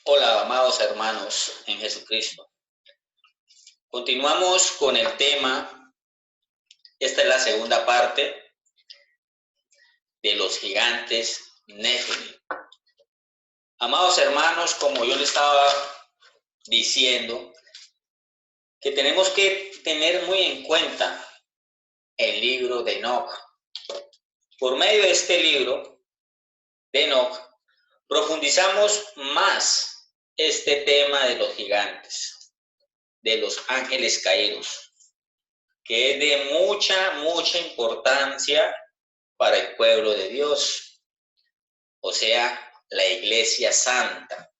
Hola, amados hermanos en Jesucristo. Continuamos con el tema. Esta es la segunda parte de los gigantes Nefilim. Amados hermanos, como yo les estaba diciendo, que tenemos que tener muy en cuenta el libro de Enoc. Por medio de este libro de Enoc, profundizamos más este tema de los gigantes, de los ángeles caídos, que es de mucha importancia para el pueblo de Dios, o sea, la iglesia santa,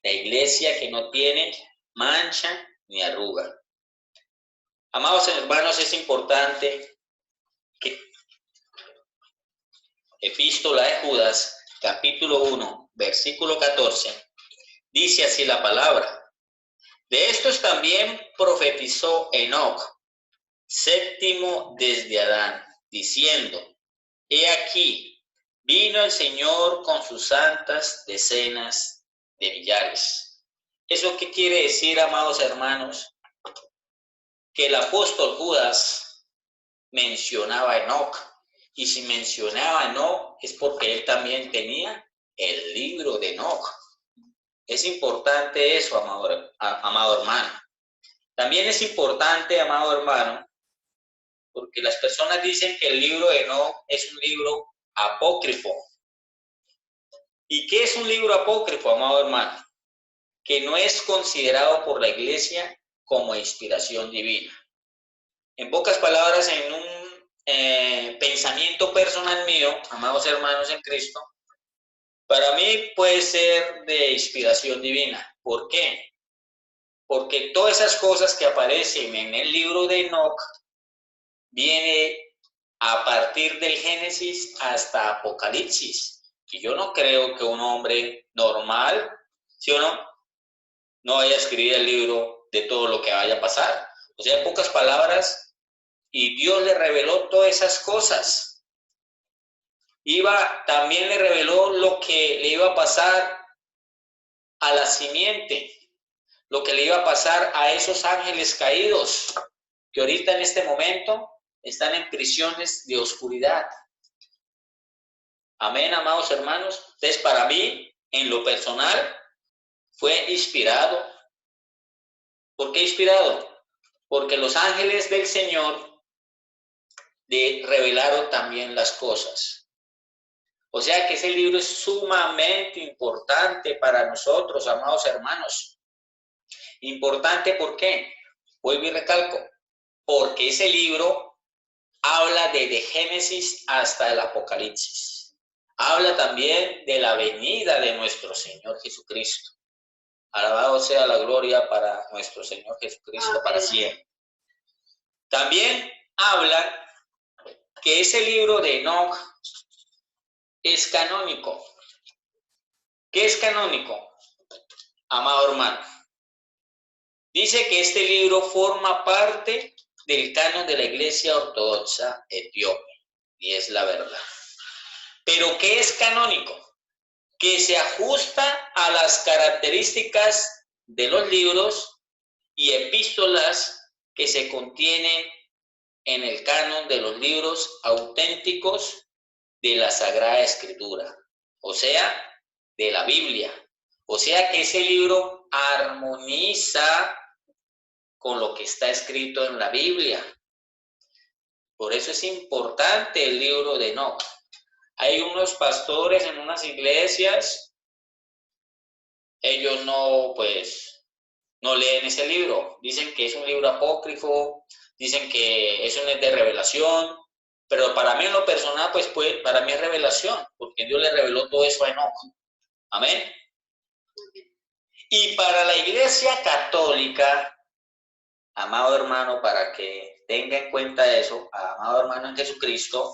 la iglesia que no tiene mancha ni arruga. Amados hermanos, es importante que Epístola de Judas, capítulo 1, versículo 14, dice así la palabra: de estos también profetizó Enoc, séptimo desde Adán, diciendo: he aquí, vino el Señor con sus santas decenas de millares. ¿Eso qué quiere decir, amados hermanos? Que el apóstol Judas mencionaba a Enoc. Y si mencionaba a Enoc es porque él también tenía el libro de Enoc. Es importante eso, amado hermano. También es importante, amado hermano, porque las personas dicen que el libro de Enoc es un libro apócrifo. ¿Y qué es un libro apócrifo, amado hermano? Que no es considerado por la iglesia como inspiración divina. En pocas palabras, en un pensamiento personal mío, amados hermanos en Cristo, para mí puede ser de inspiración divina. ¿Por qué? Porque todas esas cosas que aparecen en el libro de Enoc viene a partir del Génesis hasta Apocalipsis. Y yo no creo que un hombre normal, ¿sí o no vaya a escribir el libro de todo lo que vaya a pasar. O sea, en pocas palabras, y Dios le reveló todas esas cosas. También le reveló lo que le iba a pasar a la simiente, lo que le iba a pasar a esos ángeles caídos, que ahorita en este momento están en prisiones de oscuridad. Amén, amados hermanos. Entonces, para mí, en lo personal, fue inspirado. ¿Por qué inspirado? Porque los ángeles del Señor revelaron también las cosas. O sea que ese libro es sumamente importante para nosotros, amados hermanos. Importante, ¿por qué? Vuelvo y recalco, porque ese libro habla desde Génesis hasta el Apocalipsis. Habla también de la venida de nuestro Señor Jesucristo. Alabado sea la gloria para nuestro Señor Jesucristo para siempre. También habla que ese libro de Enoc es canónico. ¿Qué es canónico, amado hermano? Dice que este libro forma parte del canon de la Iglesia Ortodoxa Etíope, y es la verdad. ¿Pero qué es canónico? Que se ajusta a las características de los libros y epístolas que se contienen en el canon de los libros auténticos de la Sagrada Escritura, o sea, de la Biblia. O sea que ese libro armoniza con lo que está escrito en la Biblia. Por eso es importante el libro de Enoc. Hay unos pastores en unas iglesias, ellos no leen ese libro. Dicen que es un libro apócrifo, dicen que eso no es de revelación, pero para mí en lo personal, para mí es revelación, porque Dios le reveló todo eso a Enoc. Amén. Y para la Iglesia Católica, amado hermano, para que tenga en cuenta eso, amado hermano en Jesucristo,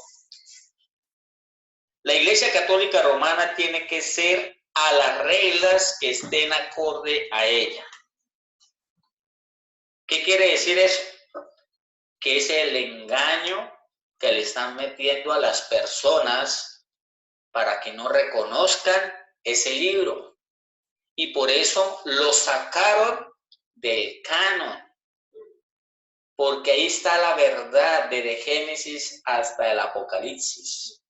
la Iglesia Católica Romana tiene que ser a las reglas que estén acorde a ella. ¿Qué quiere decir eso? Que es el engaño que le están metiendo a las personas para que no reconozcan ese libro. y por eso lo sacaron del canon, porque ahí está la verdad desde Génesis hasta el Apocalipsis.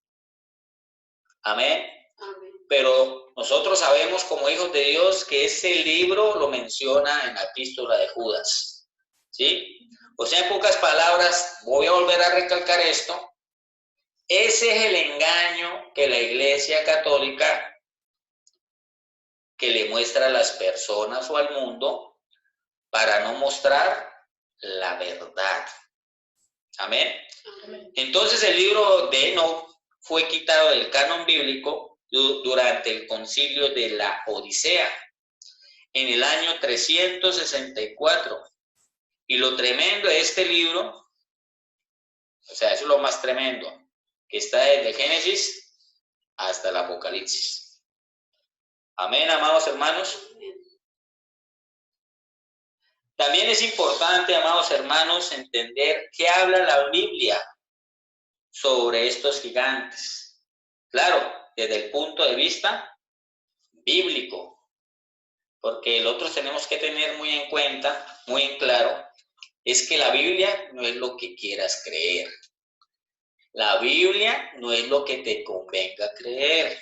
Amén. Amén. Pero nosotros sabemos como hijos de Dios que ese libro lo menciona en la epístola de Judas, ¿sí? O sea, en pocas palabras, voy a volver a recalcar esto, ese es el engaño que la Iglesia Católica que le muestra a las personas o al mundo para no mostrar la verdad. Amén. Amén. Entonces el libro de Enoc fue quitado del canon bíblico durante el concilio de la Odisea en el año 364. Y lo tremendo de este libro, o sea, eso es lo más tremendo, que está desde Génesis hasta el Apocalipsis. Amén, amados hermanos. También es importante, amados hermanos, entender qué habla la Biblia sobre estos gigantes. Claro, desde el punto de vista bíblico, porque nosotros tenemos que tener muy en cuenta, muy en claro, es que la Biblia no es lo que quieras creer. La Biblia no es lo que te convenga creer,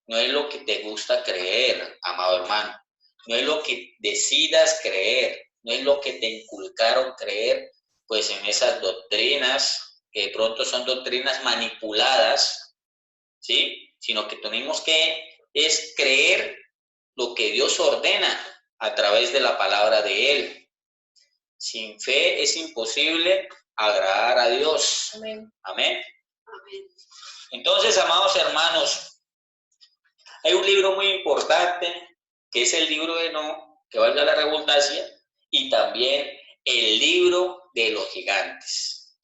no es lo que te gusta creer, amado hermano, no es lo que decidas creer, no es lo que te inculcaron creer, pues en esas doctrinas, que de pronto son doctrinas manipuladas, ¿sí? Sino que tenemos que es creer lo que Dios ordena a través de la palabra de Él. Sin fe es imposible agradar a Dios. Amén. Amén. Amén. Entonces, amados hermanos, hay un libro muy importante que es el libro de Enoc, que valga la redundancia, y también el libro de los gigantes.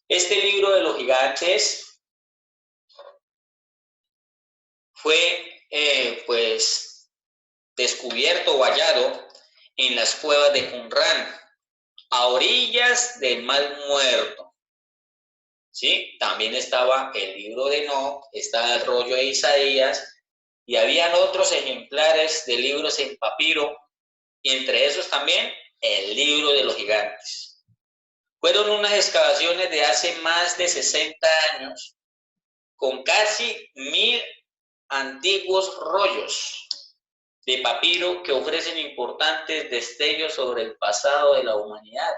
Este libro de los gigantes fue pues descubierto o hallado en las cuevas de Qumran, a orillas del Mar Muerto. ¿Sí? También estaba el libro de Enoc, estaba el rollo de Isaías, y habían otros ejemplares de libros en papiro, y entre esos también el libro de los gigantes. Fueron unas excavaciones de hace más de 60 años, con casi 1000 antiguos rollos de papiro que ofrecen importantes destellos sobre el pasado de la humanidad.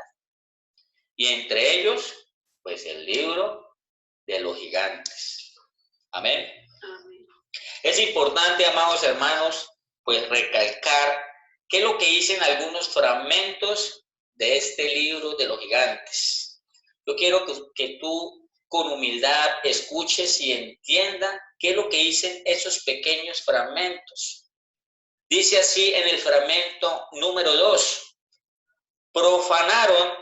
Y entre ellos, pues el libro de los gigantes. Amén. Amén. Es importante, amados hermanos, pues recalcar qué es lo que dicen algunos fragmentos de este libro de los gigantes. Yo quiero que tú con humildad escuches y entiendas qué es lo que dicen esos pequeños fragmentos. Dice así en el fragmento número 2, profanaron,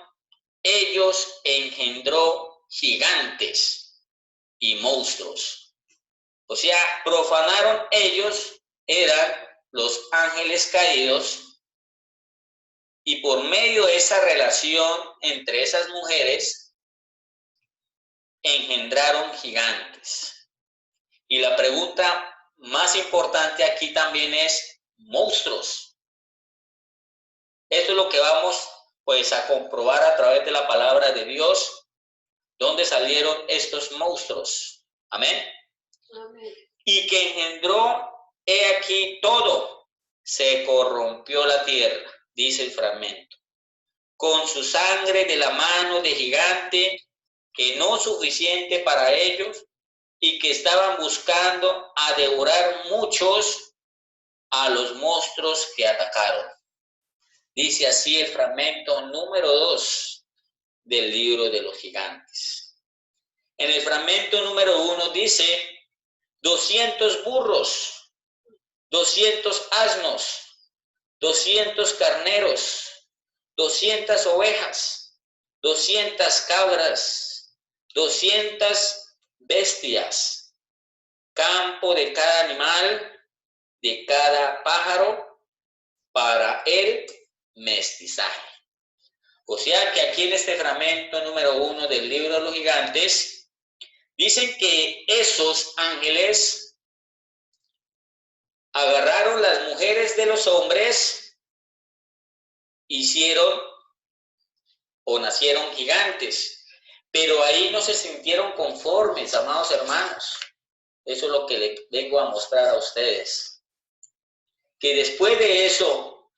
ellos engendró gigantes y monstruos. O sea, profanaron ellos, eran los ángeles caídos, y por medio de esa relación entre esas mujeres, engendraron gigantes. Y la pregunta más importante aquí también es monstruos. Esto es lo que vamos pues a comprobar a través de la palabra de Dios, dónde salieron estos monstruos. Amén. Amén. Y que engendró, he aquí todo, se corrompió la tierra, dice el fragmento, con su sangre de la mano de gigante, que no suficiente para ellos, y que estaban buscando a devorar muchos a los monstruos que atacaron. Dice así el fragmento número 2 del libro de los gigantes. En el fragmento número 1 dice 200 burros, 200 asnos, 200 carneros, 200 ovejas, 200 cabras, 200 bestias, campo de cada animal, de cada pájaro, para el mestizaje. O sea que aquí en este fragmento número 1 del libro de los gigantes, dicen que esos ángeles agarraron las mujeres de los hombres, hicieron o nacieron gigantes, pero ahí no se sintieron conformes, amados hermanos. Eso es lo que le vengo a mostrar a ustedes. Que después de eso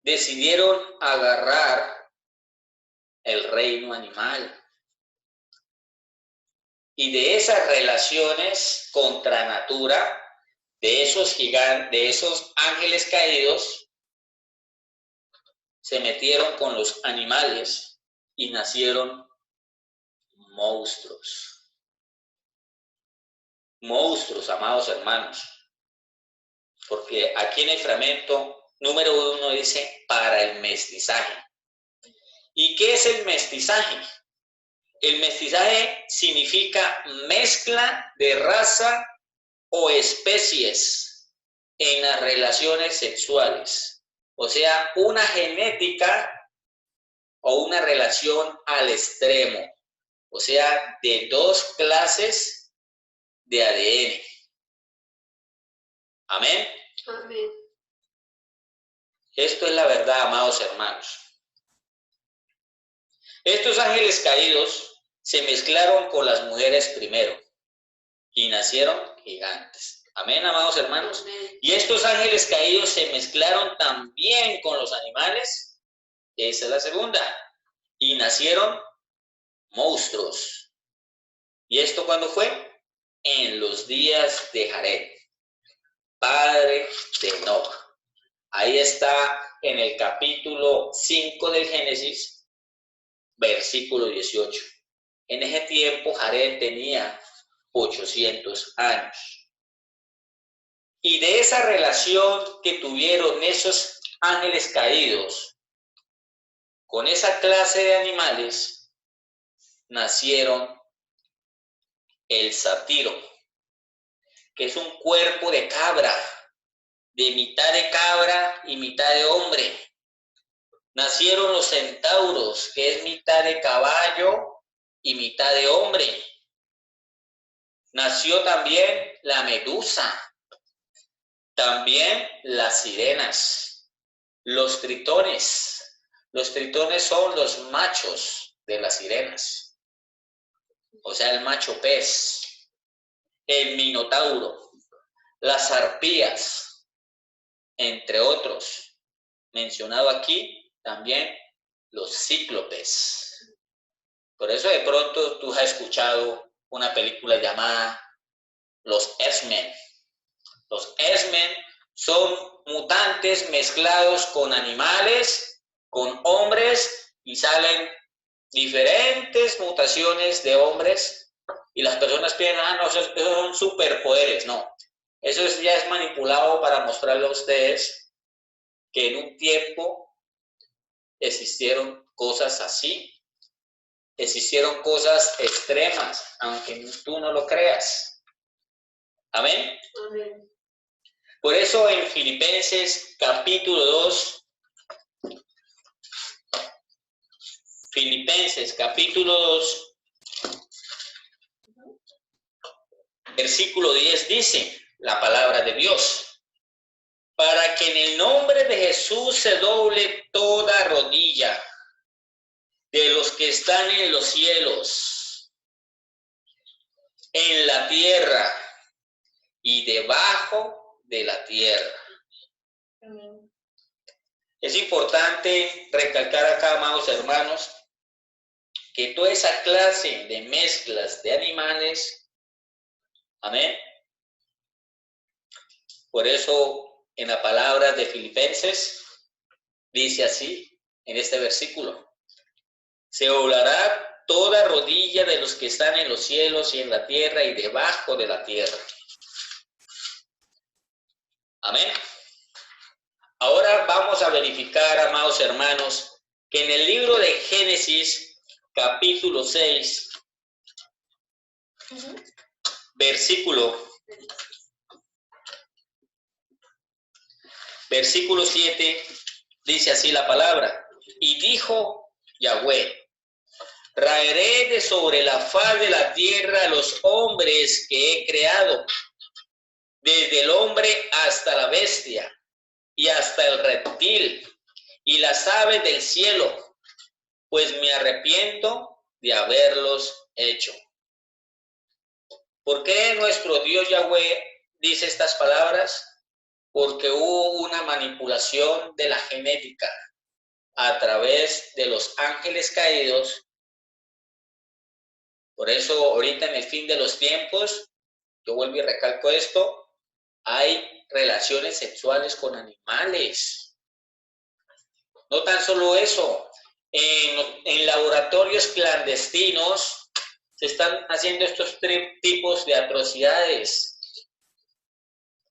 decidieron agarrar el reino animal. Y de esas relaciones contra natura, de esos gigantes, de esos ángeles caídos, se metieron con los animales y nacieron monstruos. Monstruos, amados hermanos. Porque aquí en el fragmento número 1 dice para el mestizaje. ¿Y qué es el mestizaje? El mestizaje significa mezcla de raza o especies en las relaciones sexuales. O sea, una genética o una relación al extremo. O sea, de dos clases de ADN. Amén. Amén. Esto es la verdad, amados hermanos. Estos ángeles caídos se mezclaron con las mujeres primero y nacieron gigantes. Amén, amados hermanos. Amén. Y estos ángeles caídos se mezclaron también con los animales. Esa es la segunda. Y nacieron monstruos. ¿Y esto cuándo fue? En los días de Jared, padre de Enoc. Ahí está en el capítulo 5 del Génesis, versículo 18. En ese tiempo Jared tenía 800 años. Y de esa relación que tuvieron esos ángeles caídos con esa clase de animales, nacieron el sátiro, que es un cuerpo de cabra, de mitad de cabra y mitad de hombre. Nacieron los centauros, que es mitad de caballo y mitad de hombre. Nació también la medusa, también las sirenas, los tritones. Los tritones son los machos de las sirenas, o sea, el macho pez, el minotauro, las arpías, entre otros. Mencionado aquí también los cíclopes. Por eso de pronto tú has escuchado una película llamada Los X-Men. Los X-Men son mutantes mezclados con animales, con hombres, y salen diferentes mutaciones de hombres, y las personas piensan, no, esos son superpoderes. No, eso ya es manipulado para mostrarle a ustedes que en un tiempo existieron cosas así, existieron cosas extremas, aunque tú no lo creas. Amén. Amén. Por eso en Filipenses capítulo 2, Filipenses capítulo 2, versículo 10 dice la palabra de Dios: para que en el nombre de Jesús se doble toda rodilla de los que están en los cielos, en la tierra y debajo de la tierra. Amén. Es importante recalcar acá, amados hermanos, que toda esa clase de mezclas de animales, amén. Por eso en la palabra de Filipenses dice así, en este versículo: se doblará toda rodilla de los que están en los cielos y en la tierra y debajo de la tierra. Amén. Ahora vamos a verificar, amados hermanos, que en el libro de Génesis, capítulo 6, versículo 7, dice así la palabra: y dijo Yahweh: raeré de sobre la faz de la tierra a los hombres que he creado, desde el hombre hasta la bestia y hasta el reptil y las aves del cielo, pues me arrepiento de haberlos hecho. ¿Por qué nuestro Dios Yahweh dice estas palabras? Porque hubo una manipulación de la genética a través de los ángeles caídos. Por eso ahorita en el fin de los tiempos, yo vuelvo y recalco esto, hay relaciones sexuales con animales. No tan solo eso, en laboratorios clandestinos se están haciendo estos tipos de atrocidades.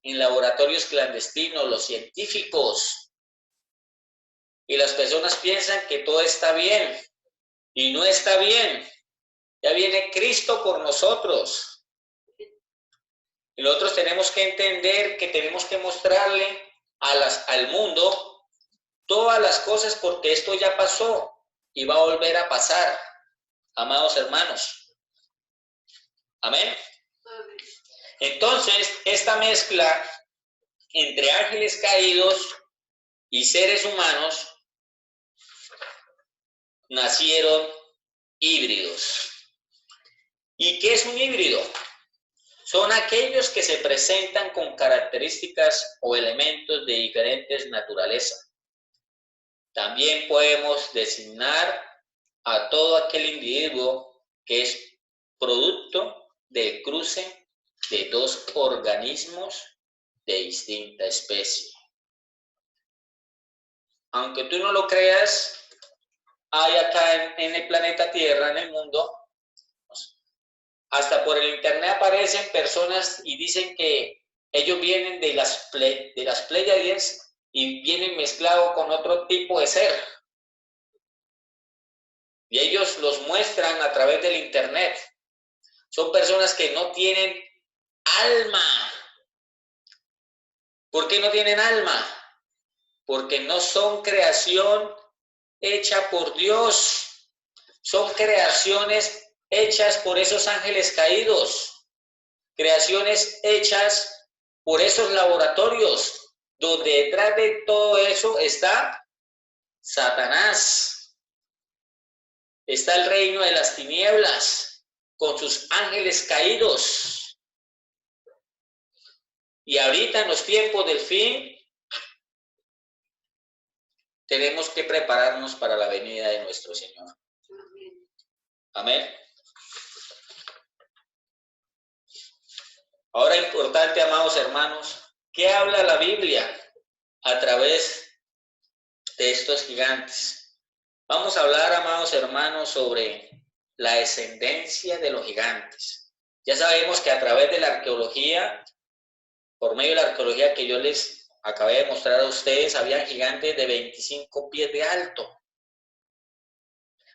En laboratorios clandestinos, los científicos y las personas piensan que todo está bien y no está bien. Ya viene Cristo por nosotros. Y nosotros tenemos que entender que tenemos que mostrarle al mundo todas las cosas porque esto ya pasó y va a volver a pasar, amados hermanos. Amén. Entonces, esta mezcla entre ángeles caídos y seres humanos nacieron híbridos. ¿Y qué es un híbrido? Son aquellos que se presentan con características o elementos de diferentes naturalezas. También podemos designar a todo aquel individuo que es producto del cruce de dos organismos de distinta especie. Aunque tú no lo creas, hay acá en el planeta Tierra, en el mundo, hasta por el internet aparecen personas y dicen que ellos vienen de las Pléyades y vienen mezclados con otro tipo de ser. Y ellos los muestran a través del internet. Son personas que no tienen alma. ¿Por qué no tienen alma? Porque no son creación hecha por Dios. Son creaciones hechas por esos ángeles caídos. Creaciones hechas por esos laboratorios, donde detrás de todo eso está Satanás. Está el reino de las tinieblas con sus ángeles caídos. Y ahorita en los tiempos del fin tenemos que prepararnos para la venida de nuestro Señor. Amén. Ahora importante, amados hermanos, ¿qué habla la Biblia a través de estos gigantes? Vamos a hablar, amados hermanos, sobre la descendencia de los gigantes. Ya sabemos que a través de la arqueología, por medio de la arqueología que yo les acabé de mostrar a ustedes, había gigantes de 25 pies de alto.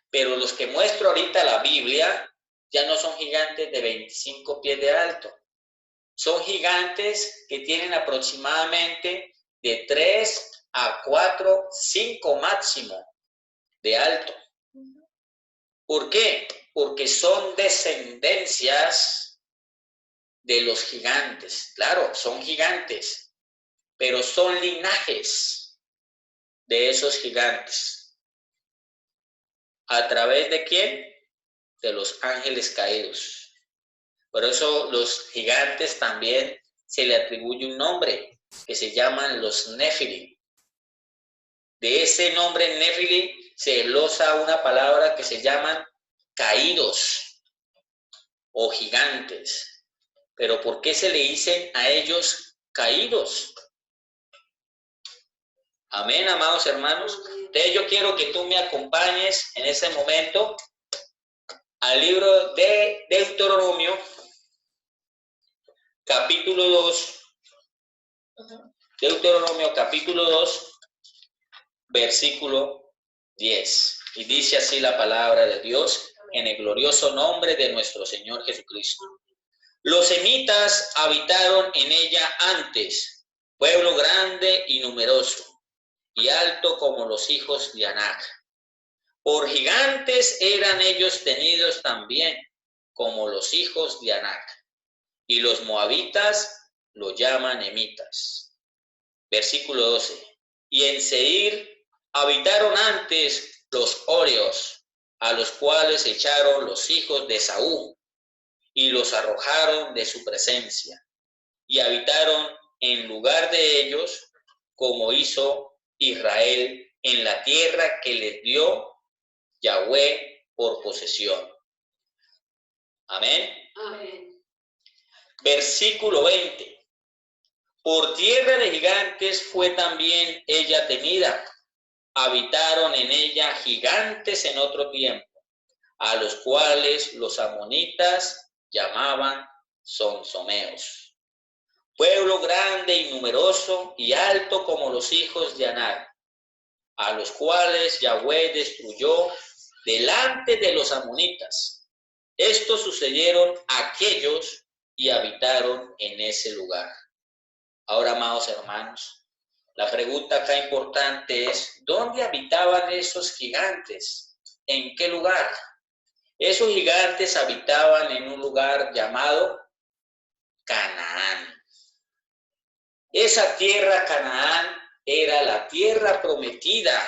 Pero los que muestro ahorita la Biblia ya no son gigantes de 25 pies de alto. Son gigantes que tienen aproximadamente de 3 a 4, 5 máximo de alto. ¿Por qué? Porque son descendencias de los gigantes. Claro, son gigantes, pero son linajes de esos gigantes. ¿A través de quién? De los ángeles caídos. Por eso los gigantes también se le atribuye un nombre que se llaman los Nefilim. De ese nombre Nefilim se glosa una palabra que se llaman caídos o gigantes. Pero ¿por qué se le dicen a ellos caídos? Amén, amados hermanos. Entonces yo quiero que tú me acompañes en ese momento al libro de Deuteronomio, capítulo 2. Deuteronomio capítulo 2, versículo 10. Y dice así la palabra de Dios en el glorioso nombre de nuestro Señor Jesucristo. Los semitas habitaron en ella antes, pueblo grande y numeroso, y alto como los hijos de Anac. Por gigantes eran ellos tenidos también, como los hijos de Anac. Y los moabitas lo llaman emitas. Versículo 12. Y en Seir habitaron antes los horios, a los cuales echaron los hijos de Esaú, y los arrojaron de su presencia, y habitaron en lugar de ellos, como hizo Israel en la tierra que les dio Yahweh por posesión. Amén. Amén. Versículo 20. Por tierra de gigantes fue también ella tenida. Habitaron en ella gigantes en otro tiempo, a los cuales los amonitas llamaban sonsomeos. Pueblo grande y numeroso y alto como los hijos de Anak, a los cuales Yahweh destruyó delante de los amonitas. Estos sucedieron aquellos y habitaron en ese lugar. Ahora, amados hermanos, la pregunta acá importante es, ¿dónde habitaban esos gigantes? ¿En qué lugar? Esos gigantes habitaban en un lugar llamado Canaán. Esa tierra Canaán era la tierra prometida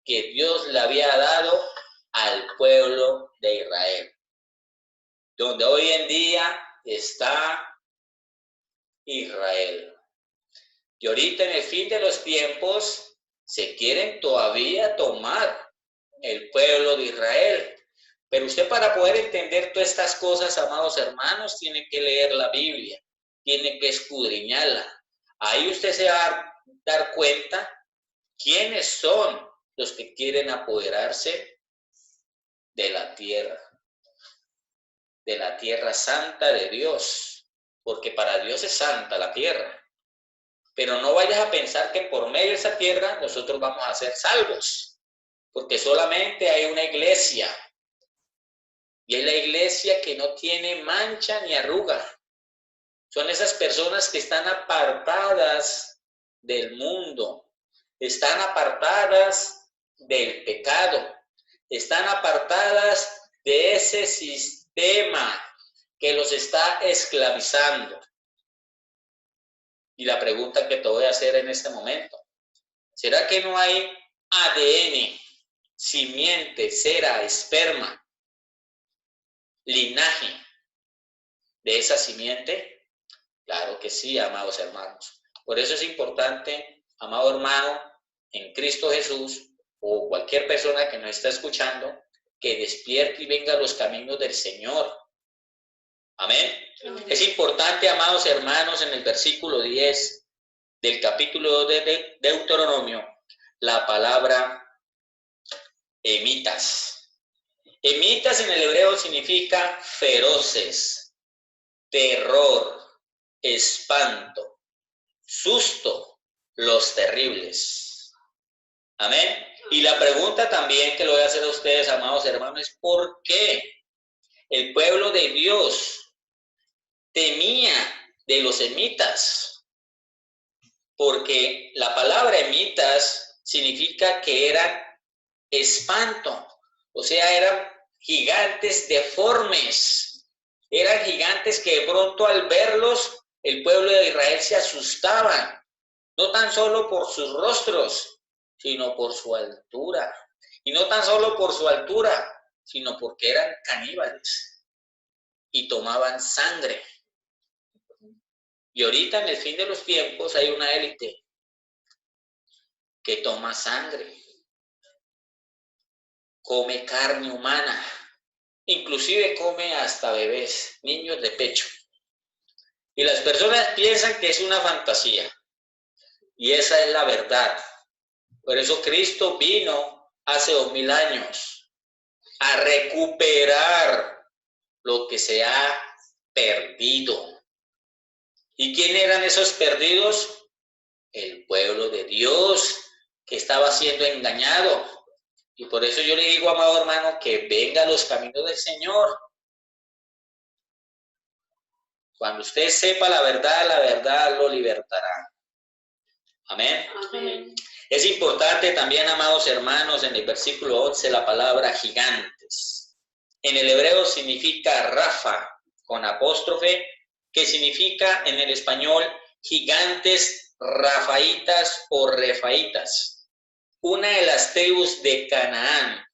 que Dios le había dado al pueblo de Israel, donde hoy en día está Israel. Y ahorita en el fin de los tiempos se quieren todavía tomar el pueblo de Israel. Pero usted, para poder entender todas estas cosas, amados hermanos, tiene que leer la Biblia, tiene que escudriñarla. Ahí usted se va a dar cuenta quiénes son los que quieren apoderarse de la tierra santa de Dios, porque para Dios es santa la tierra. Pero no vayas a pensar que por medio de esa tierra nosotros vamos a ser salvos, porque solamente hay una iglesia, y es la iglesia que no tiene mancha ni arruga. Son esas personas que están apartadas del mundo, están apartadas del pecado, están apartadas de ese sistema que los está esclavizando. Y la pregunta que te voy a hacer en este momento, ¿será que no hay ADN, simiente, cera, esperma, linaje de esa simiente? Claro que sí, amados hermanos. Por eso es importante, amado hermano, en Cristo Jesús, o cualquier persona que nos está escuchando, que despierte y venga a los caminos del Señor. Amén. Amén. Es importante, amados hermanos, en el versículo 10 del capítulo 2 de Deuteronomio, la palabra emitas. Emitas en el hebreo significa feroces, terror, espanto, susto, los terribles. Amén. Y la pregunta también que le voy a hacer a ustedes, amados hermanos, es ¿por qué el pueblo de Dios temía de los emitas? Porque la palabra emitas significa que eran espanto, o sea, eran gigantes deformes, eran gigantes que de pronto al verlos el pueblo de Israel se asustaban, no tan solo por sus rostros, sino por su altura. Y no tan solo por su altura, sino porque eran caníbales y tomaban sangre. Y ahorita en el fin de los tiempos hay una élite que toma sangre, come carne humana, inclusive come hasta bebés, niños de pecho. Y las personas piensan que es una fantasía. Y esa es la verdad. Por eso Cristo vino hace 2000 años a recuperar lo que se ha perdido. ¿Y quién eran esos perdidos? El pueblo de Dios que estaba siendo engañado. Y por eso yo le digo, amado hermano, que venga a los caminos del Señor. Cuando usted sepa la verdad lo libertará. Amén. Amén. Es importante también, amados hermanos, en el versículo 11, la palabra gigantes. En el hebreo significa Rafa, con apóstrofe, que significa en el español gigantes rafaitas o refaitas, una de las tribus de Canaán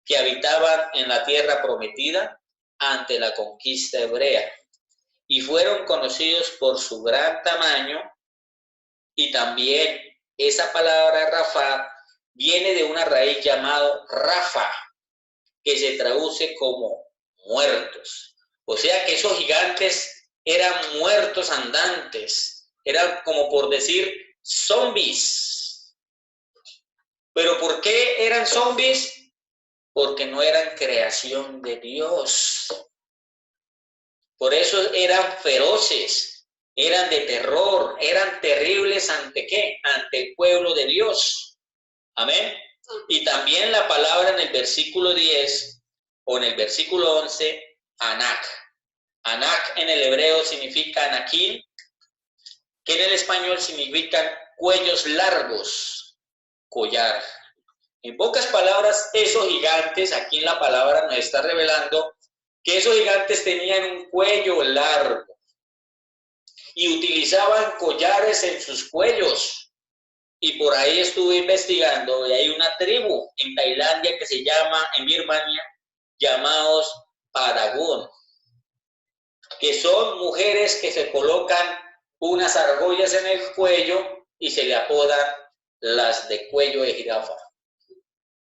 que habitaban en la tierra prometida ante la conquista hebrea, y fueron conocidos por su gran tamaño. Y también esa palabra Rafa viene de una raíz llamada Rafa, que se traduce como muertos. O sea que esos gigantes eran muertos andantes, eran como por decir zombies. ¿Pero por qué eran zombies? Porque no eran creación de Dios. Por eso eran feroces, eran de terror, eran terribles ¿ante qué? Ante el pueblo de Dios. Amén. Y también la palabra en el versículo 10 o en el versículo 11, Anak. Anak en el hebreo significa anaquín, que en el español significan cuellos largos, collar. En pocas palabras, esos gigantes, aquí en la palabra nos está revelando que esos gigantes tenían un cuello largo y utilizaban collares en sus cuellos. Y por ahí estuve investigando y hay una tribu en Tailandia que se llama, en Birmania, llamados Paragon, que son mujeres que se colocan unas argollas en el cuello y se le apodan las de cuello de jirafa.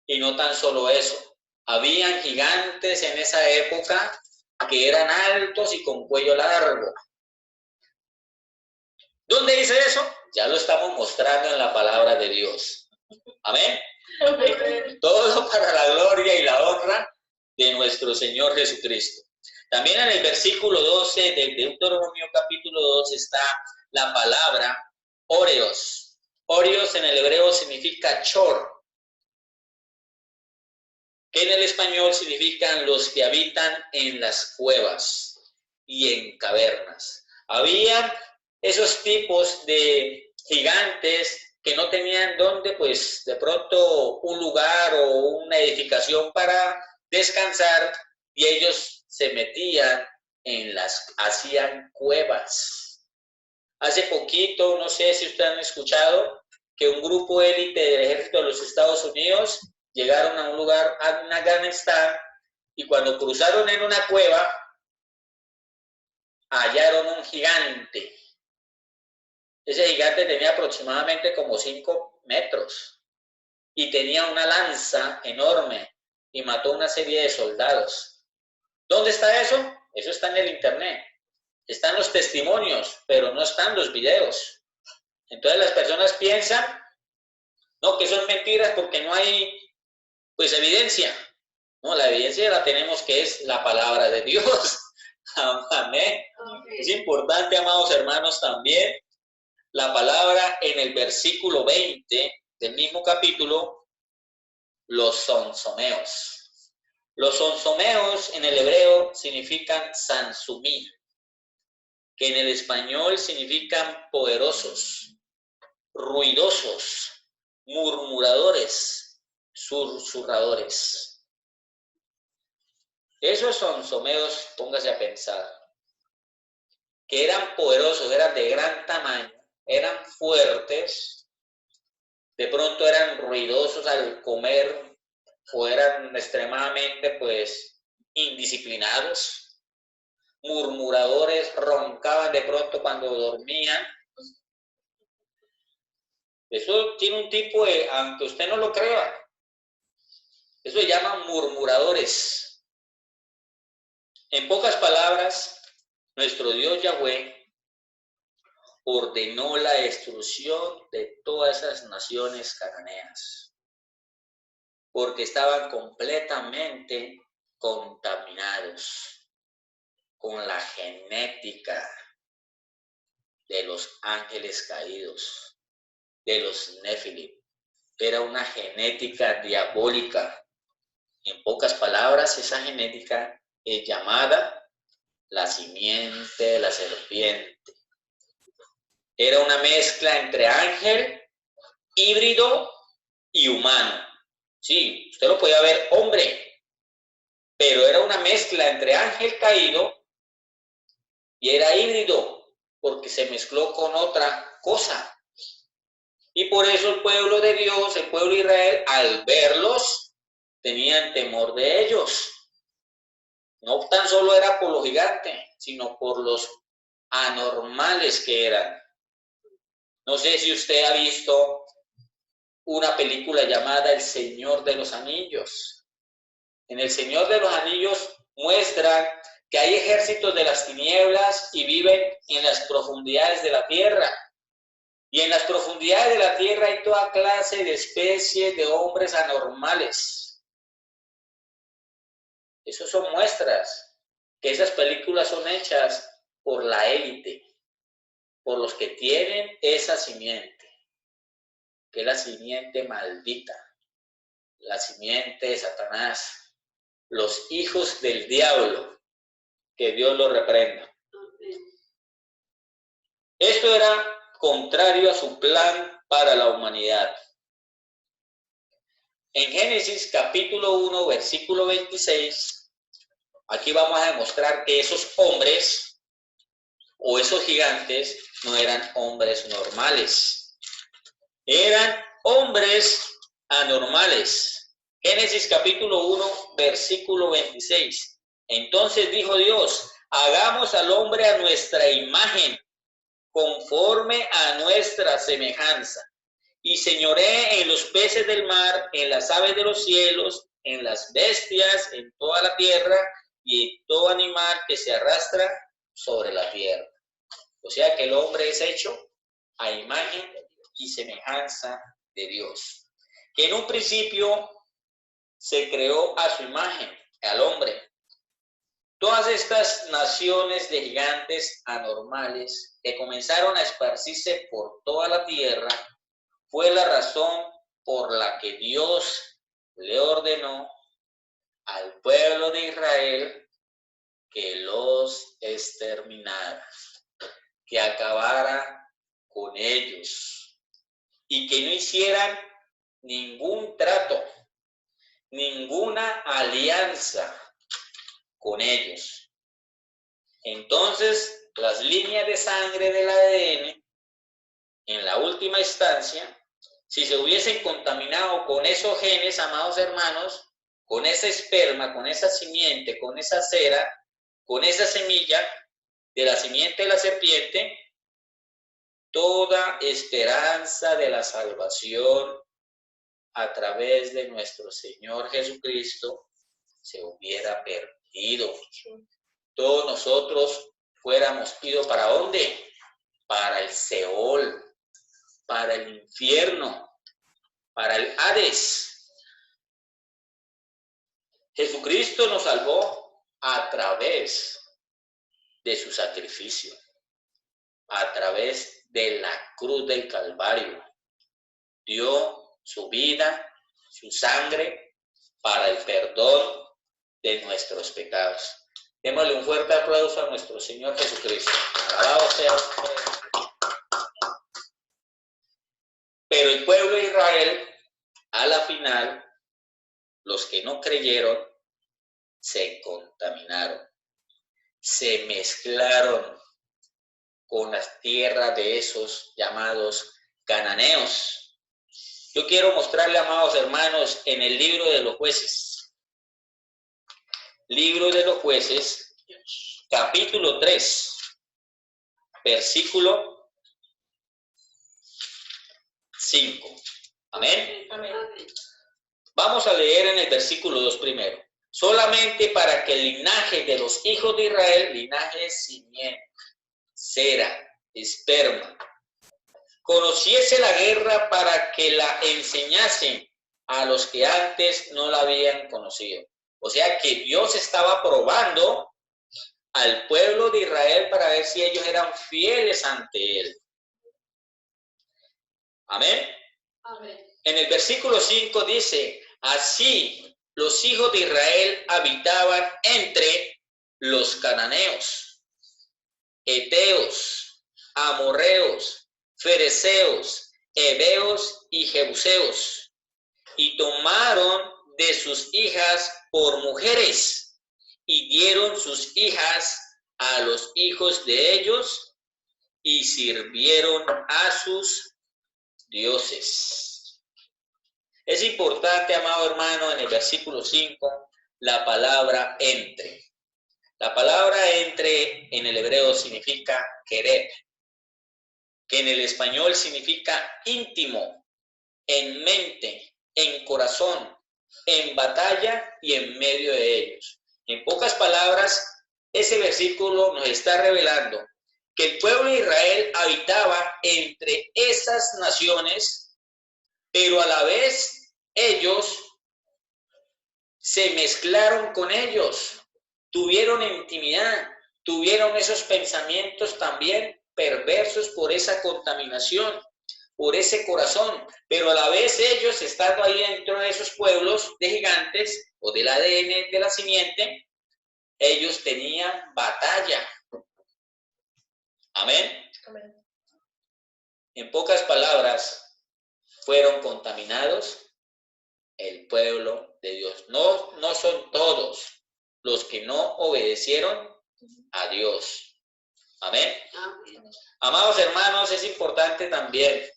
Y no tan solo eso, habían gigantes en esa época que eran altos y con cuello largo. ¿Dónde dice eso? Ya lo estamos mostrando en la palabra de Dios. Amén. Todo para la gloria y la honra de nuestro Señor Jesucristo. También en el versículo 12 del Deuteronomio capítulo 2 está la palabra Óreos. Óreos en el hebreo significa chor, que en el español significan los que habitan en las cuevas y en cavernas. Había esos tipos de gigantes que no tenían donde, pues, de pronto un lugar o una edificación para descansar, y ellos se metían hacían cuevas. Hace poquito, no sé si ustedes han escuchado, que un grupo élite del ejército de los Estados Unidos llegaron a un lugar, a Afganistán, y cuando cruzaron en una cueva, hallaron un gigante. Ese gigante tenía aproximadamente como 5 metros y tenía una lanza enorme y mató una serie de soldados. ¿Dónde está eso? Eso está en el internet. Están los testimonios, pero no están los videos. Entonces las personas piensan, no, que son mentiras porque no hay, pues, evidencia. No, la evidencia la tenemos, que es la palabra de Dios. Amén. Es importante, amados hermanos, también la palabra en el versículo 20 del mismo capítulo, los sonsomeos. Los sonsomeos en el hebreo significan sansumir, que en el español significan poderosos, ruidosos, murmuradores, susurradores. Esos sonsomeos, póngase a pensar, que eran poderosos, eran de gran tamaño, eran fuertes, de pronto eran ruidosos al comer o eran extremadamente, pues, indisciplinados, murmuradores, roncaban de pronto cuando dormían. Eso tiene un tipo de, aunque usted no lo crea, eso se llaman murmuradores. En pocas palabras, nuestro Dios Yahweh ordenó la destrucción de todas esas naciones cananeas, porque estaban completamente contaminados con la genética de los ángeles caídos, de los Nefilim. Era una genética diabólica. En pocas palabras, esa genética es llamada la simiente de la serpiente. Era una mezcla entre ángel, híbrido y humano. Sí, usted lo podía ver hombre, pero era una mezcla entre ángel caído y era híbrido. porque se mezcló con otra cosa. Y por eso el pueblo de Dios, el pueblo de Israel, al verlos, tenían temor de ellos. No tan solo era por los gigantes, sino por los anormales que eran. No sé si usted ha visto una película llamada El Señor de los Anillos. En El Señor de los Anillos muestran que hay ejércitos de las tinieblas y viven en las profundidades de la tierra. Y en las profundidades de la tierra hay toda clase de especies de hombres anormales. Esas son muestras que esas películas son hechas por la élite, por los que tienen esa simiente, que es la simiente maldita, la simiente de Satanás, los hijos del diablo, que Dios los reprenda. Esto era contrario a su plan para la humanidad. En Génesis capítulo 1, versículo 26, aquí vamos a demostrar que esos hombres o esos gigantes no eran hombres normales, eran hombres anormales. Génesis capítulo 1, versículo 26. Entonces dijo Dios, hagamos al hombre a nuestra imagen, conforme a nuestra semejanza, y señoree en los peces del mar, en las aves de los cielos, en las bestias, en toda la tierra, y en todo animal que se arrastra sobre la tierra. O sea que el hombre es hecho a imagen y semejanza de Dios. Que en un principio se creó a su imagen, al hombre. Todas estas naciones de gigantes anormales que comenzaron a esparcirse por toda la tierra fue la razón por la que Dios le ordenó al pueblo de Israel que los exterminara, que acabara con ellos y que no hicieran ningún trato, ninguna alianza con ellos. Entonces, las líneas de sangre del ADN, en la última instancia, si se hubiesen contaminado con esos genes, amados hermanos, con ese esperma, con esa simiente, con esa cera, con esa semilla de la simiente de la serpiente, toda esperanza de la salvación a través de nuestro Señor Jesucristo se hubiera perdido. Todos nosotros fuéramos ido ¿para dónde? Para el Seol, para el infierno, para el Hades. Jesucristo nos salvó a través de su sacrificio, a través de la cruz del Calvario. Dio su vida, su sangre, para el perdón de nuestros pecados. Démosle un fuerte aplauso a nuestro Señor Jesucristo. Alabado sea. Pero el pueblo de Israel, a la final, los que no creyeron, se contaminaron, se mezclaron con las tierras de esos llamados cananeos. Yo quiero mostrarle, amados hermanos, en el libro de los jueces. Libro de los jueces, capítulo 3, versículo 5. Amén. Amén. Vamos a leer en el versículo 2 primero. Solamente para que el linaje de los hijos de Israel, linaje de simiente, cera, esperma, conociese la guerra para que la enseñasen a los que antes no la habían conocido. O sea que Dios estaba probando al pueblo de Israel para ver si ellos eran fieles ante Él. Amén. Amén. En el versículo 5 dice, así los hijos de Israel habitaban entre los cananeos, heteos, amorreos, fereceos, heveos y jebuseos, y tomaron de sus hijas por mujeres, y dieron sus hijas a los hijos de ellos, y sirvieron a sus dioses. Es importante, amado hermano, en el versículo 5, la palabra entre. La palabra entre en el hebreo significa querer, que en el español significa íntimo, en mente, en corazón, en batalla y en medio de ellos. En pocas palabras, ese versículo nos está revelando que el pueblo de Israel habitaba entre esas naciones, pero a la vez ellos se mezclaron con ellos, tuvieron intimidad, tuvieron esos pensamientos también perversos por esa contaminación, por ese corazón, pero a la vez ellos, estando ahí dentro de esos pueblos de gigantes o del ADN de la simiente, ellos tenían batalla. Amén. Amén. En pocas palabras, fueron contaminados el pueblo de Dios. No son todos los que no obedecieron a Dios. Amén. Amén. Amados hermanos, es importante también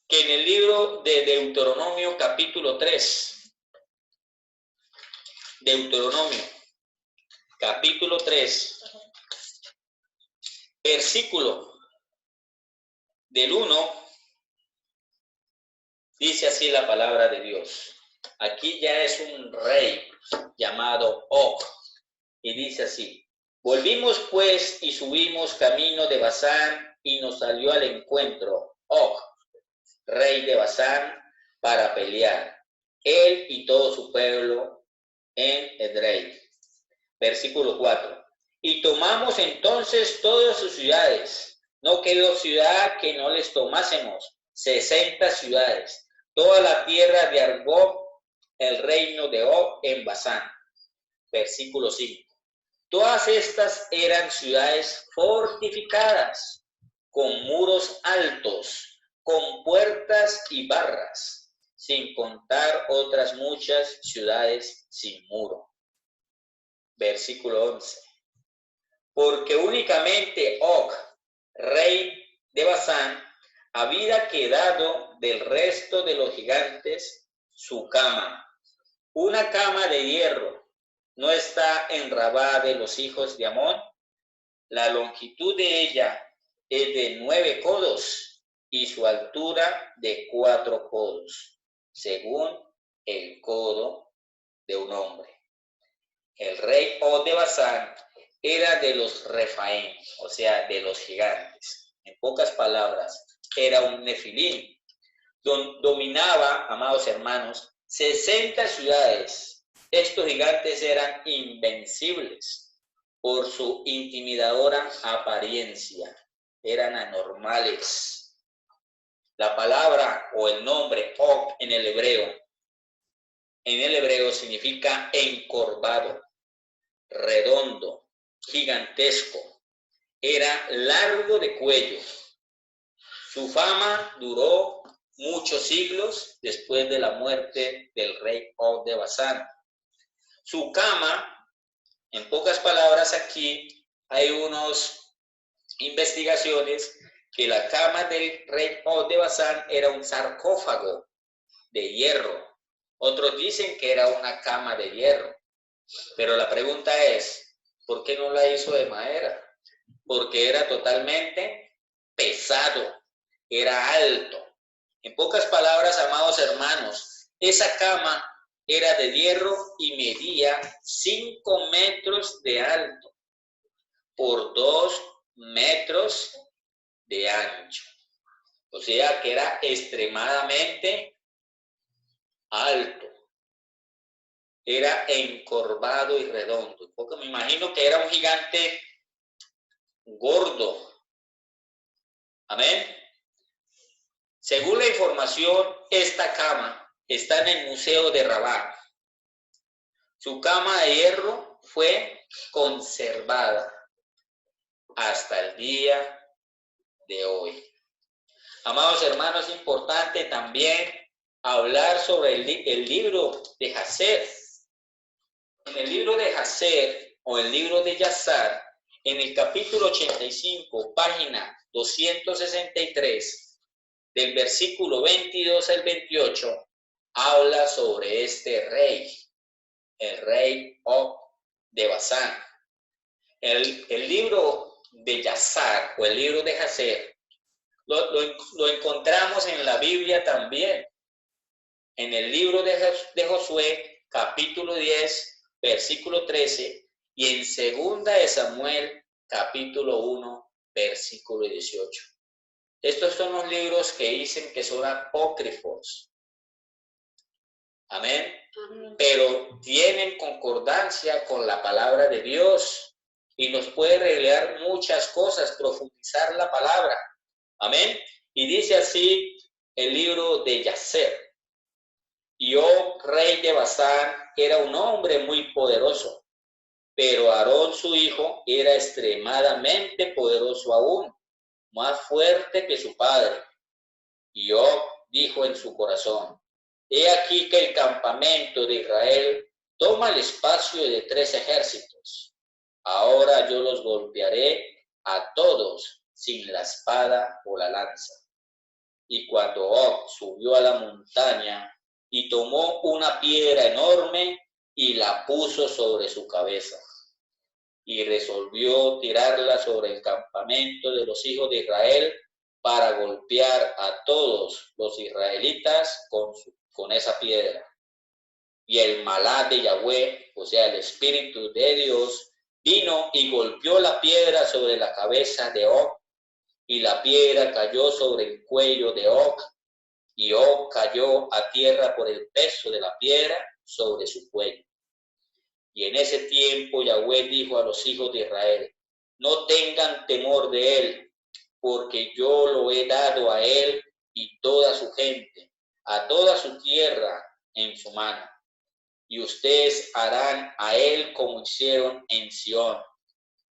que en el libro de Deuteronomio capítulo 3, Deuteronomio capítulo 3, versículo del 1, dice así la palabra de Dios. Aquí ya es un rey llamado Og, y dice así: volvimos pues y subimos camino de Basán, y nos salió al encuentro Og, rey de Basán, para pelear, él y todo su pueblo en Edrei. Versículo 4. Y tomamos entonces todas sus ciudades. No quedó ciudad que no les tomásemos. 60 ciudades. Toda la tierra de Argob, el reino de Og en Basán. Versículo 5. Todas estas eran ciudades fortificadas, con muros altos, con puertas y barras, sin contar otras muchas ciudades sin muro. Versículo 11. Porque únicamente Og, rey de Basán, había quedado del resto de los gigantes su cama, una cama de hierro. ¿No está en Rabá de los hijos de Amón? La longitud de ella es de 9 codos y su altura de 4 codos, según el codo de un hombre. El rey Og de Basán era de los Refaim, o sea, de los gigantes. En pocas palabras, era un nefilín. Dominaba, amados hermanos, 60 ciudades. Estos gigantes eran invencibles por su intimidadora apariencia. Eran anormales. La palabra o el nombre Og en el hebreo significa encorvado, redondo, gigantesco. Era largo de cuello. Su fama duró muchos siglos después de la muerte del rey Og de Basán. Su cama, en pocas palabras, aquí hay unas investigaciones que la cama del rey Og de Basán era un sarcófago de hierro. Otros dicen que era una cama de hierro. Pero la pregunta es, ¿por qué no la hizo de madera? Porque era totalmente pesado, era alto. En pocas palabras, amados hermanos, esa cama era de hierro y medía 5 metros de alto por 2 metros de ancho. O sea que era extremadamente alto. Era encorvado y redondo. Porque me imagino que era un gigante gordo. Amén. Según la información, esta cama está en el Museo de Rabat. Su cama de hierro fue conservada hasta el día de hoy. Amados hermanos, es importante también hablar sobre el libro de Jacer. En el libro de Jacer o el libro de Yazar, en el capítulo 85, página 263, del versículo 22 al 28, habla sobre este rey, el rey Og de Basán. El libro de Yazar o el libro de Jazer lo encontramos en la Biblia también, en el libro de Josué, capítulo 10, versículo 13, y en segunda de Samuel, capítulo 1, versículo 18. Estos son los libros que dicen que son apócrifos. Amén. Pero tienen concordancia con la palabra de Dios y nos puede revelar muchas cosas, profundizar la palabra. Amén. Y dice así el libro de Yacer. Y Og, rey de Basán, era un hombre muy poderoso, pero Aarón su hijo era extremadamente poderoso aún, más fuerte que su padre. Y Og dijo en su corazón: he aquí que el campamento de Israel toma el espacio de 3 ejércitos. Ahora yo los golpearé a todos sin la espada o la lanza. Y cuando Og subió a la montaña y tomó una piedra enorme y la puso sobre su cabeza, y resolvió tirarla sobre el campamento de los hijos de Israel para golpear a todos los israelitas con esa piedra. Y el malá de Yahweh, o sea, el Espíritu de Dios, vino y golpeó la piedra sobre la cabeza de Og, y la piedra cayó sobre el cuello de Og, y Og cayó a tierra por el peso de la piedra sobre su cuello. Y en ese tiempo Yahweh dijo a los hijos de Israel: no tengan temor de él, porque yo lo he dado a él y toda su gente, a toda su tierra en su mano. Y ustedes harán a él como hicieron en Sión.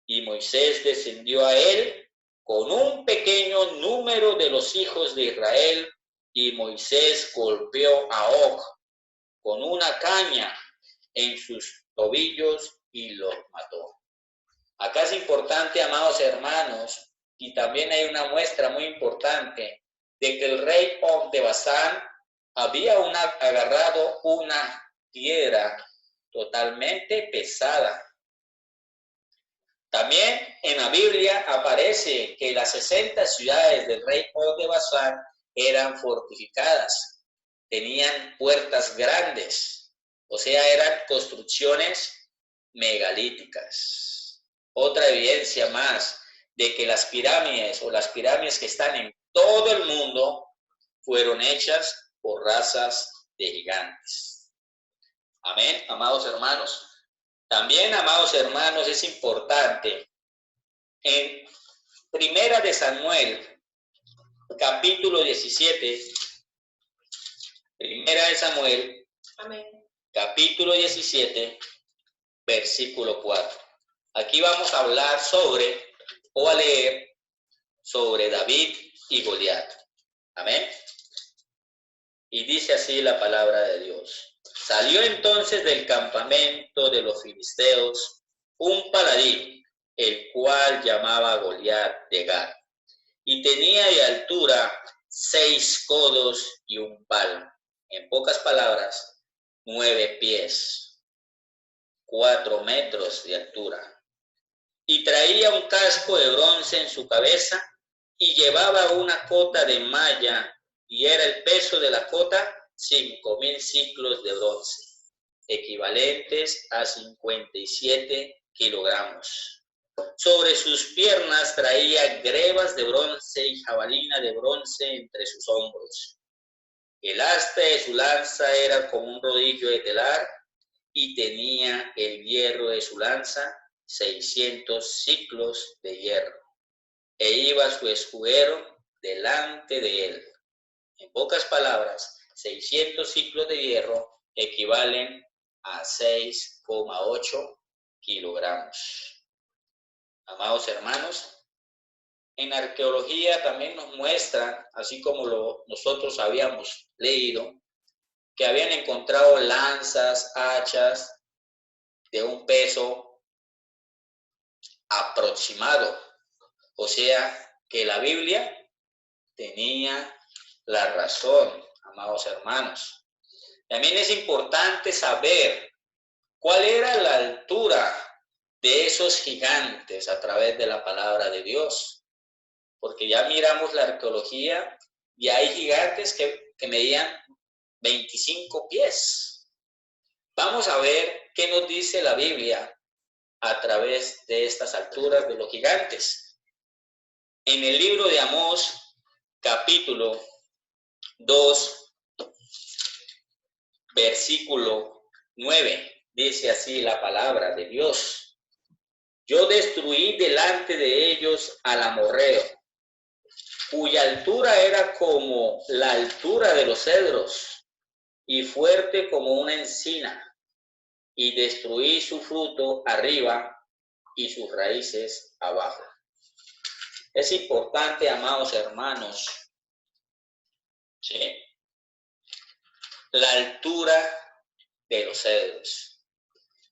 Y Moisés descendió a él con un pequeño número de los hijos de Israel, y Moisés golpeó a Og con una caña en sus tobillos y los mató. Acá es importante, amados hermanos, y también hay una muestra muy importante de que el rey Og de Basán había agarrado una piedra totalmente pesada. También en la Biblia aparece que las 60 ciudades del rey Og de Basán eran fortificadas, tenían puertas grandes, o sea, eran construcciones megalíticas. Otra evidencia más de que las pirámides o las pirámides que están en todo el mundo fueron hechas por razas de gigantes. Amén, amados hermanos. También, amados hermanos, es importante en Primera de Samuel, capítulo 17, Primera de Samuel, Amén. capítulo 17, versículo 4. Aquí vamos a hablar sobre, o a leer, sobre David y Goliat. Amén. Y dice así la palabra de Dios. Salió entonces del campamento de los filisteos un paladín, el cual llamaba Goliat de Gat, y tenía de altura 6 codos y un palmo. En pocas palabras, 9 pies, 4 metros de altura. Y traía un casco de bronce en su cabeza, y llevaba una cota de malla, y era el peso de la cota 5,000 ciclos de bronce, equivalentes a 57 kilogramos. Sobre sus piernas traía grebas de bronce y jabalina de bronce entre sus hombros. El asta de su lanza era como un rodillo de telar, y tenía el hierro de su lanza 600 ciclos de hierro, e iba su escudero delante de él. En pocas palabras, 600 ciclos de hierro equivalen a 6,8 kilogramos. Amados hermanos, en arqueología también nos muestran, así como nosotros habíamos leído, que habían encontrado lanzas, hachas de un peso aproximado. O sea, que la Biblia tenía la razón, amados hermanos. También es importante saber cuál era la altura de esos gigantes a través de la palabra de Dios. Porque ya miramos la arqueología y hay gigantes que medían 25 pies. Vamos a ver qué nos dice la Biblia a través de estas alturas de los gigantes. En el libro de Amós, capítulo 2, versículo 9, dice así la palabra de Dios. Yo destruí delante de ellos al amorreo, cuya altura era como la altura de los cedros y fuerte como una encina, y destruí su fruto arriba y sus raíces abajo. Es importante, amados hermanos, ¿sí?, la altura de los cedros.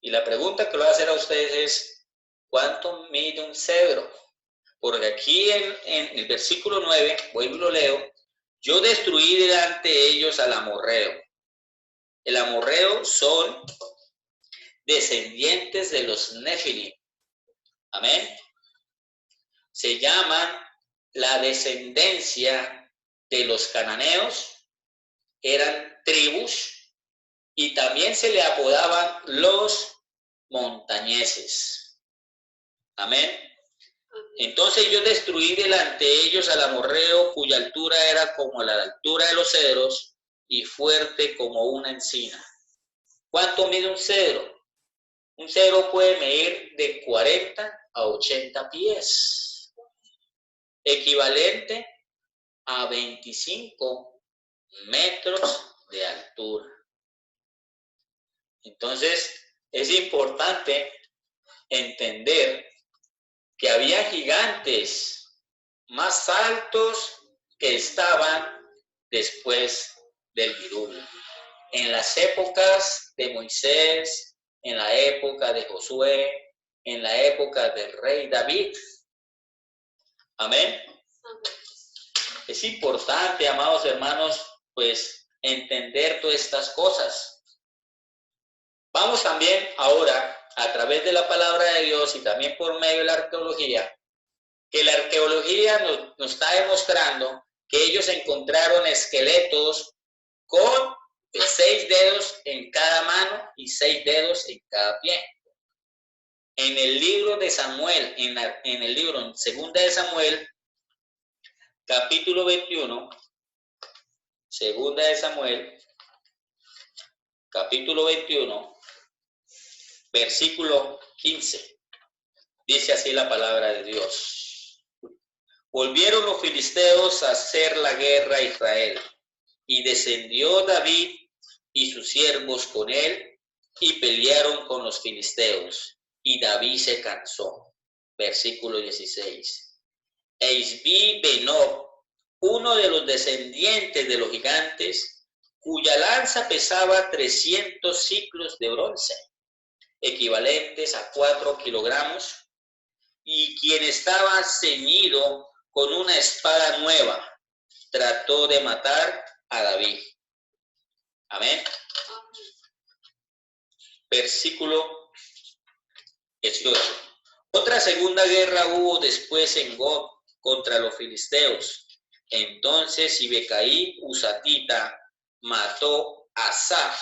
Y la pregunta que le voy a hacer a ustedes es, ¿cuánto mide un cedro? Porque aquí en el versículo 9, vuelvo y lo leo, yo destruí delante de ellos al amorreo. El amorreo son descendientes de los Nefilim. Amén. Se llaman la descendencia de los cananeos, eran tribus, y también se le apodaban los montañeses. Amén. Entonces yo destruí delante de ellos al amorreo, cuya altura era como la altura de los cedros y fuerte como una encina. ¿Cuánto mide un cedro? Un cedro puede medir de 40 a 80 pies, equivalente a 25 metros de altura. Entonces, es importante entender que había gigantes más altos que estaban después del diluvio. En las épocas de Moisés, en la época de Josué, en la época del rey David. Amén. Es importante, amados hermanos, pues entender todas estas cosas. Vamos también ahora, a través de la palabra de Dios y también por medio de la arqueología, que la arqueología nos está demostrando que ellos encontraron esqueletos con 6 dedos en cada mano y 6 dedos en cada pie. En el libro de Samuel, en el libro en Segunda de Samuel, capítulo 21, Segunda de Samuel, capítulo 21, versículo 15. Dice así la palabra de Dios. Volvieron los filisteos a hacer la guerra a Israel, y descendió David y sus siervos con él, y pelearon con los filisteos, y David se cansó. Versículo 16. E Isbi-Benob, uno de los descendientes de los gigantes, cuya lanza pesaba 300 ciclos de bronce, equivalentes a 4 kilogramos, y quien estaba ceñido con una espada nueva, trató de matar a David. Amén. Versículo 18. Otra segunda guerra hubo después en Gob contra los filisteos. Entonces Sibecaí Husatita mató a Saf,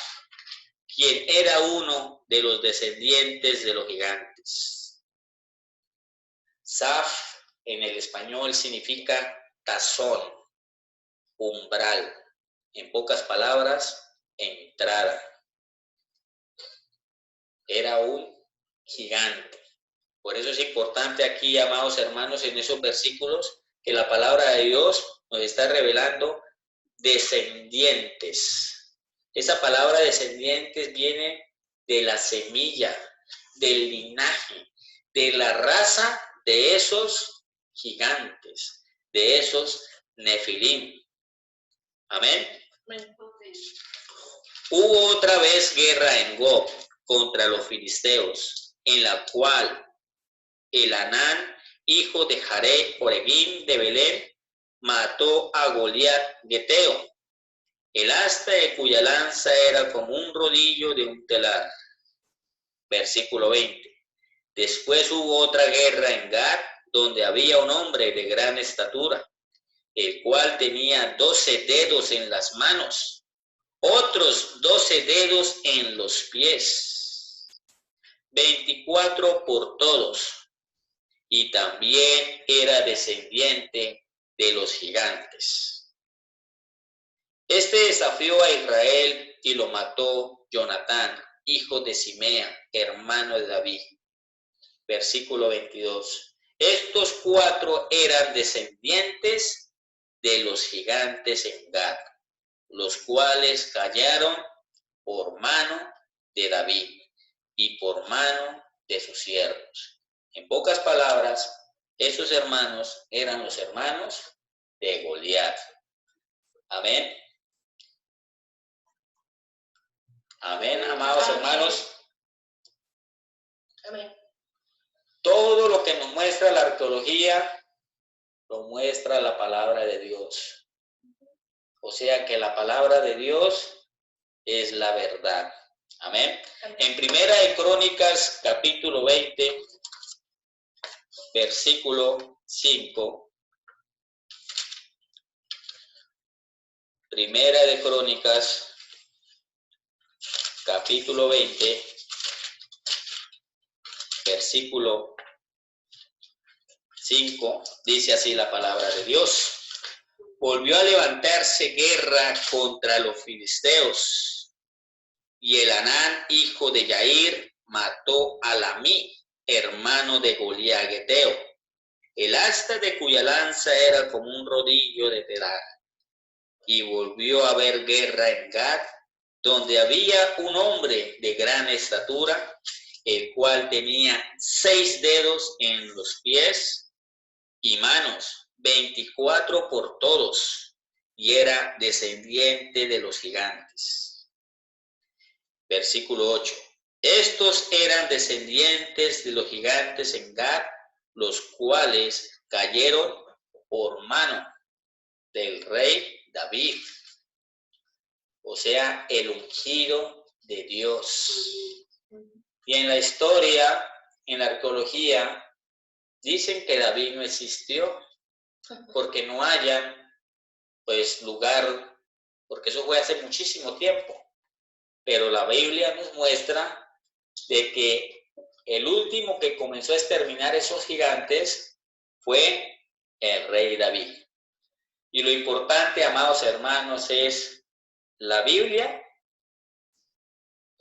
quien era uno de los descendientes de los gigantes. Saf en el español significa tazón, umbral. En pocas palabras, entrada. Era un gigante. Por eso es importante aquí, amados hermanos, en esos versículos, que la palabra de Dios nos está revelando descendientes. Esa palabra descendientes viene de la semilla, del linaje, de la raza de esos gigantes, de esos nefilim. Amén. Hubo otra vez guerra en Gob contra los filisteos, en la cual Elanán, hijo de Oregim de Belén, mató a Goliat Geteo, el asta de cuya lanza era como un rodillo de un telar. Versículo 20. Después hubo otra guerra en Gad, donde había un hombre de gran estatura, el cual tenía 12 dedos en las manos, otros 12 dedos en los pies, 24 por todos, y también era descendiente de los gigantes. Este desafió a Israel y lo mató Jonatán, hijo de Simea, hermano de David. Versículo 22. Estos 4 eran descendientes de los gigantes en Gad, los cuales cayeron por mano de David y por mano de sus siervos. En pocas palabras, esos hermanos eran los hermanos de Goliat. Amén. Amén, amados hermanos. Amén. Todo lo que nos muestra la arqueología, lo muestra la palabra de Dios. O sea que la palabra de Dios es la verdad. Amén. En Primera de Crónicas, capítulo 20, versículo 5. Primera de Crónicas, capítulo 20, versículo 5, dice así la palabra de Dios. Volvió a levantarse guerra contra los filisteos, y Elanán, hijo de Yair, mató a Lamí, hermano de Goliat Geteo, el asta de cuya lanza era como un rodillo de telar. Y volvió a haber guerra en Gad, donde había un hombre de gran estatura, el cual tenía 6 dedos en los pies y manos, 24 por todos, y era descendiente de los gigantes. Versículo 8. Estos eran descendientes de los gigantes en Gad, los cuales cayeron por mano del rey David, o sea, el ungido de Dios. Y en la historia, en la arqueología, dicen que David no existió, porque no hayan, pues, lugar, porque eso fue hace muchísimo tiempo. Pero la Biblia nos muestra de que el último que comenzó a exterminar esos gigantes fue el rey David. Y lo importante, amados hermanos, es la Biblia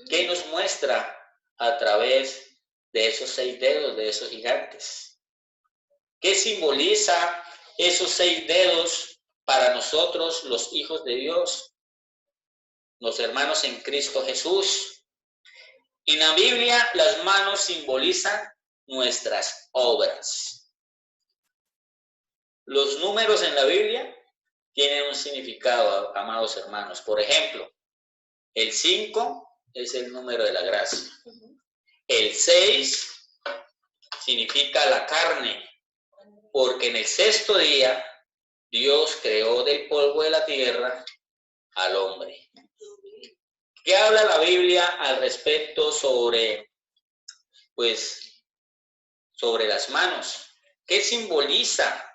que nos muestra a través de esos 6 dedos, de esos gigantes. ¿Qué simboliza esos 6 dedos para nosotros, los hijos de Dios, los hermanos en Cristo Jesús? En la Biblia, las manos simbolizan nuestras obras. Los números en la Biblia tienen un significado, amados hermanos. Por ejemplo, el 5 es el número de la gracia. El 6 significa la carne, porque en el 6º día Dios creó del polvo de la tierra al hombre. ¿Qué habla la Biblia al respecto sobre las manos? ¿Qué simboliza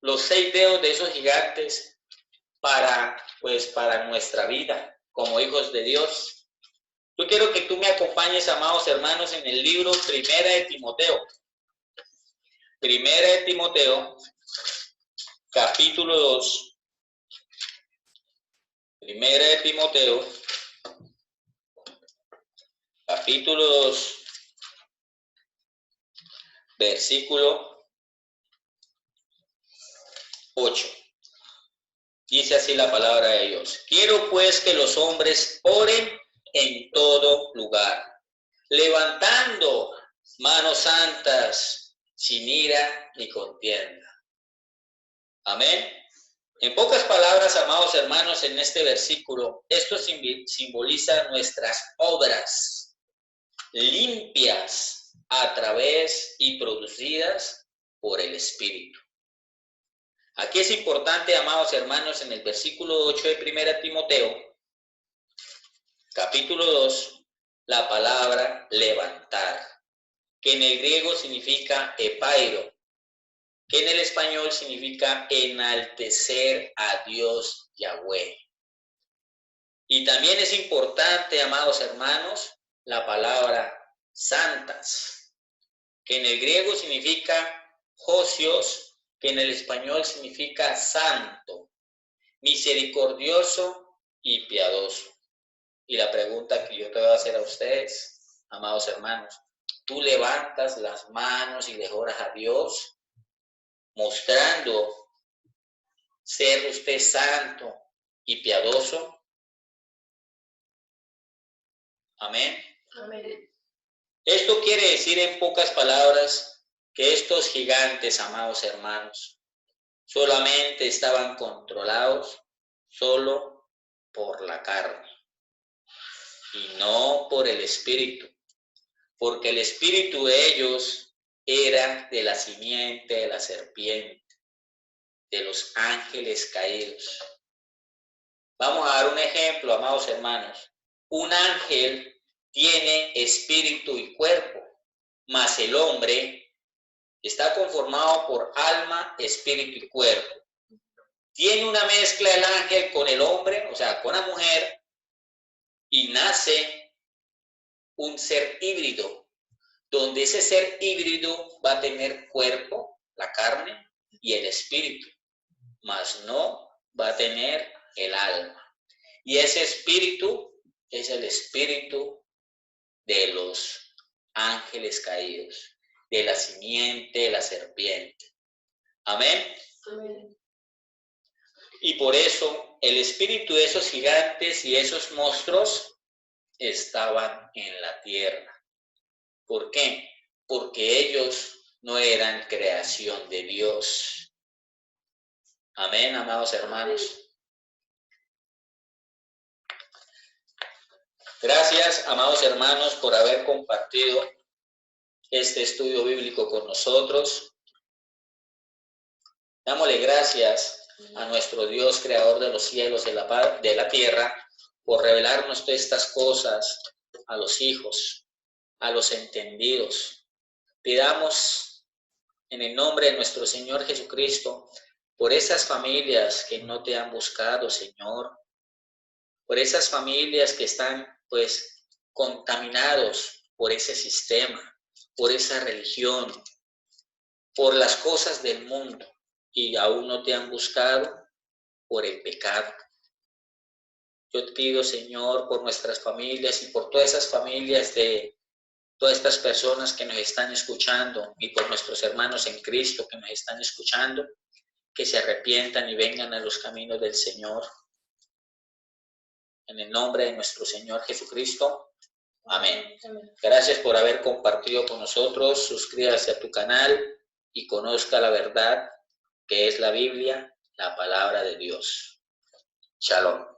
los 6 dedos de esos gigantes para nuestra vida como hijos de Dios? Yo quiero que tú me acompañes, amados hermanos, en el libro Primera de Timoteo. Primera de Timoteo, capítulo 2. Primera de Timoteo, capítulo 2, versículo 8. Dice así la palabra de Dios. Quiero pues que los hombres oren en todo lugar, levantando manos santas, sin ira ni contienda. Amén. En pocas palabras, amados hermanos, en este versículo, esto simboliza nuestras obras limpias a través y producidas por el Espíritu. Aquí es importante, amados hermanos, en el versículo 8 de 1 Timoteo, capítulo 2, la palabra levantar, que en el griego significa epairo, que en el español significa enaltecer a Dios Yahweh. Y también es importante, amados hermanos, la palabra santas, que en el griego significa josios, que en el español significa santo, misericordioso y piadoso. Y la pregunta que yo te voy a hacer a ustedes, amados hermanos, ¿tú levantas las manos y le oras a Dios, mostrando ser usted santo y piadoso? Amén. Amén. Esto quiere decir en pocas palabras que estos gigantes, amados hermanos, solamente estaban controlados solo por la carne y no por el espíritu, porque el espíritu de ellos era de la simiente de la serpiente, de los ángeles caídos. Vamos a dar un ejemplo, amados hermanos. Un ángel tiene espíritu y cuerpo, mas el hombre está conformado por alma, espíritu y cuerpo. Tiene una mezcla el ángel con el hombre, o sea, con la mujer, y nace un ser híbrido, donde ese ser híbrido va a tener cuerpo, la carne, y el espíritu, mas no va a tener el alma. Y ese espíritu es el espíritu de los ángeles caídos, de la simiente de la serpiente. Amén. Amén. Y por eso el espíritu de esos gigantes y esos monstruos estaban en la tierra. ¿Por qué? Porque ellos no eran creación de Dios. Amén, amados hermanos. Gracias, amados hermanos, por haber compartido este estudio bíblico con nosotros. Dámosle gracias a nuestro Dios, creador de los cielos y de la tierra, por revelarnos todas estas cosas a los hijos, a los entendidos. Pidamos en el nombre de nuestro Señor Jesucristo por esas familias que no te han buscado, Señor, por esas familias que están pues contaminados por ese sistema, por esa religión, por las cosas del mundo y aún no te han buscado por el pecado. Yo te pido, Señor, por nuestras familias y por todas esas familias de todas estas personas que nos están escuchando y por nuestros hermanos en Cristo que nos están escuchando, que se arrepientan y vengan a los caminos del Señor. En el nombre de nuestro Señor Jesucristo. Amén. Gracias por haber compartido con nosotros. Suscríbase a tu canal y conozca la verdad que es la Biblia, la palabra de Dios. Shalom.